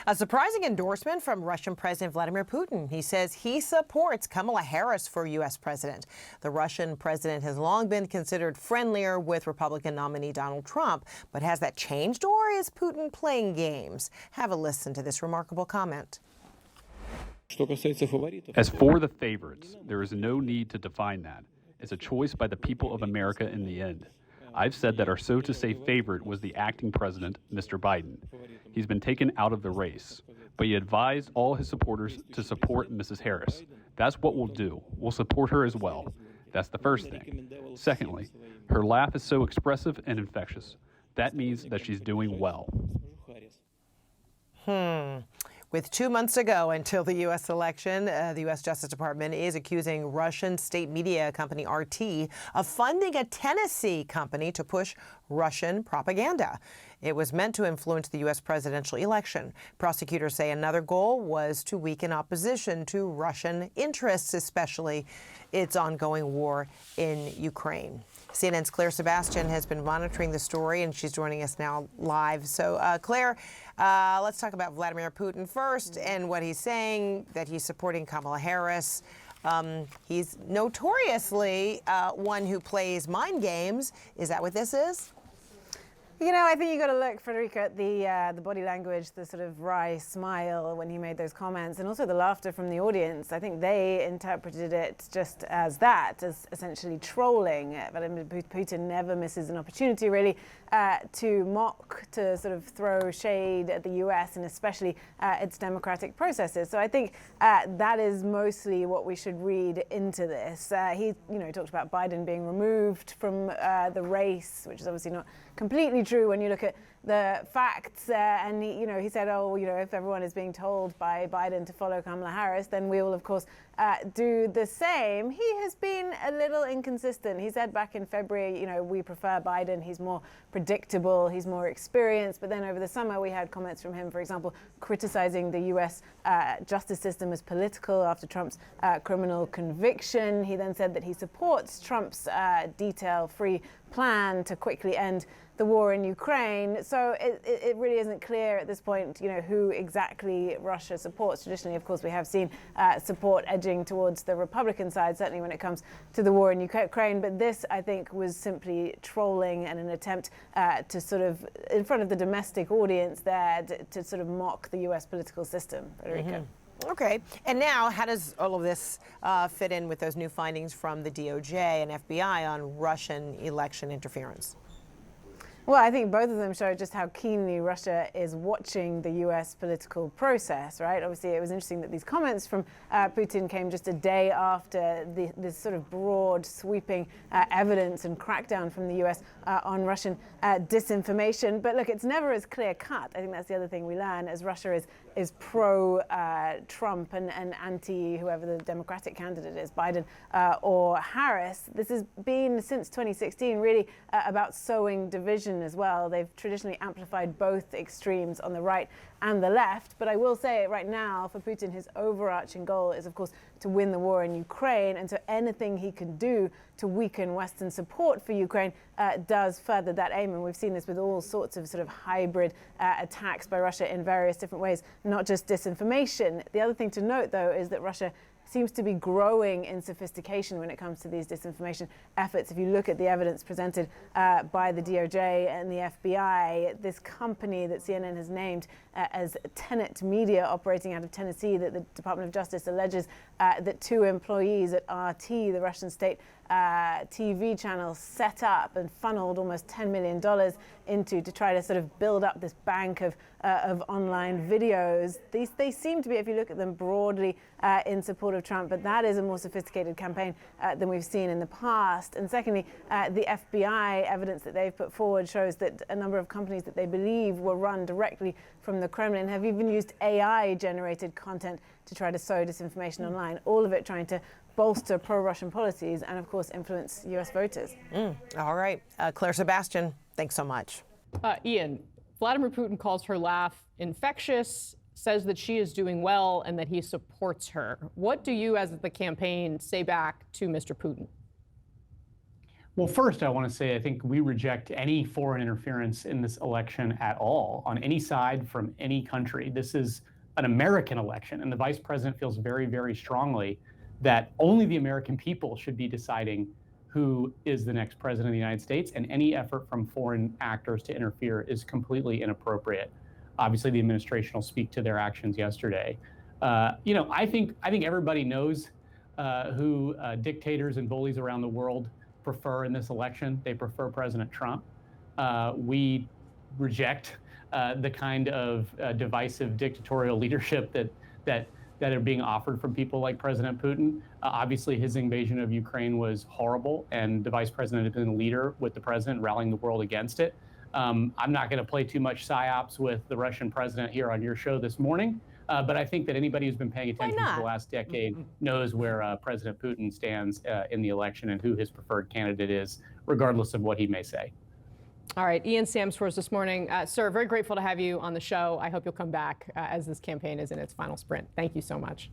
A surprising endorsement from Russian President Vladimir Putin. He says he supports Kamala Harris for U.S. president. The Russian president has long been considered friendlier with Republican nominee Donald Trump. But has that changed, or is Putin playing games? Have a listen to this remarkable comment. As for the favorites, there is no need to define that. It's a choice by the people of America in the end. I've said that our so-to-say favorite was the acting president, Mr. Biden. He's been taken out of the race, but he advised all his supporters to support Mrs. Harris. That's what we'll do. We'll support her as well. That's the first thing. Secondly, her laugh is so expressive and infectious. That means that she's doing well. With 2 months to go until the U.S. election, the U.S. Justice Department is accusing Russian state media company RT of funding a Tennessee company to push Russian propaganda. It was meant to influence the U.S. presidential election. Prosecutors say another goal was to weaken opposition to Russian interests, especially its ongoing war in Ukraine. CNN's Claire Sebastian has been monitoring the story, and she's joining us now live. So, Claire, let's talk about Vladimir Putin first and what he's saying, that he's supporting Kamala Harris. He's notoriously one who plays mind games. Is that what this is? You know, I think you got to look, Federica, at the body language, the sort of wry smile when he made those comments, and also the laughter from the audience. I think they interpreted it just as that, as essentially trolling. Vladimir Putin never misses an opportunity, really, to mock, to sort of throw shade at the U.S. and especially its democratic processes. So I think that is mostly what we should read into this. He, talked about Biden being removed from the race, which is obviously not completely true when you look at the facts, and he said, if everyone is being told by Biden to follow Kamala Harris, then we will, of course, do the same. He has been a little inconsistent. He said back in February, we prefer Biden. He's more predictable. He's more experienced. But then over the summer, we had comments from him, for example, criticizing the U.S. Justice system as political after Trump's criminal conviction. He then said that he supports Trump's detail-free plan to quickly end the war in Ukraine. So it really isn't clear at this point, who exactly Russia supports. Traditionally, of course, we have seen support edging towards the Republican side, certainly when it comes to the war in Ukraine. But this, I think, was simply trolling and an attempt to sort of, in front of the domestic audience there, to sort of mock the U.S. political system, Federica. Okay. And now, how does all of this fit in with those new findings from the DOJ and FBI on Russian election interference? Well, I think both of them show just how keenly Russia is watching the U.S. political process, right? Obviously, it was interesting that these comments from Putin came just a day after this sort of broad, sweeping evidence and crackdown from the U.S. On Russian disinformation. But look, it's never as clear-cut. I think that's the other thing we learn, as Russia is pro-Trump and anti-whoever the Democratic candidate is, Biden or Harris. This has been, since 2016, really about sowing division as well. They've traditionally amplified both extremes on the right and the left. But I will say right now, for Putin, his overarching goal is, of course, to win the war in Ukraine. And so anything he can do to weaken Western support for Ukraine does further that aim. And we've seen this with all sorts of sort of hybrid attacks by Russia in various different ways, not just disinformation. The other thing to note, though, is that Russia seems to be growing in sophistication when it comes to these disinformation efforts. If you look at the evidence presented by the DOJ and the FBI, this company that CNN has named as Tenet Media, operating out of Tennessee, that the Department of Justice alleges that 2 employees at RT, the Russian state TV channel, set up and funneled almost $10 million into to try to sort of build up this bank of online videos. They seem to be, if you look at them broadly, in support of Trump, but that is a more sophisticated campaign than we've seen in the past. And secondly, the FBI evidence that they've put forward shows that a number of companies that they believe were run directly from the Kremlin have even used AI-generated content to try to sow disinformation online, all of it trying to bolster pro-Russian policies and, of course, influence U.S. voters. All right. Claire Sebastian, thanks so much. Ian, Vladimir Putin calls her laugh infectious, says that she is doing well and that he supports her. What do you, as the campaign, say back to Mr. Putin? Well, first, I want to say I think we reject any foreign interference in this election at all, on any side from any country. This is an American election, and the vice president feels very, very strongly that only the American people should be deciding who is the next president of the United States, and any effort from foreign actors to interfere is completely inappropriate. Obviously, the administration will speak to their actions yesterday. I think everybody knows who dictators and bullies around the world prefer in this election. They prefer President Trump. We reject the kind of divisive dictatorial leadership that are being offered from people like President Putin. Obviously, his invasion of Ukraine was horrible, and the vice president has been a leader with the president, rallying the world against it. I'm not going to play too much psyops with the Russian president here on your show this morning. But I think that anybody who's been paying attention for the last decade knows where President Putin stands in the election and who his preferred candidate is, regardless of what he may say. All right, Ian Samsworth this morning. Sir, very grateful to have you on the show. I hope you'll come back as this campaign is in its final sprint. Thank you so much.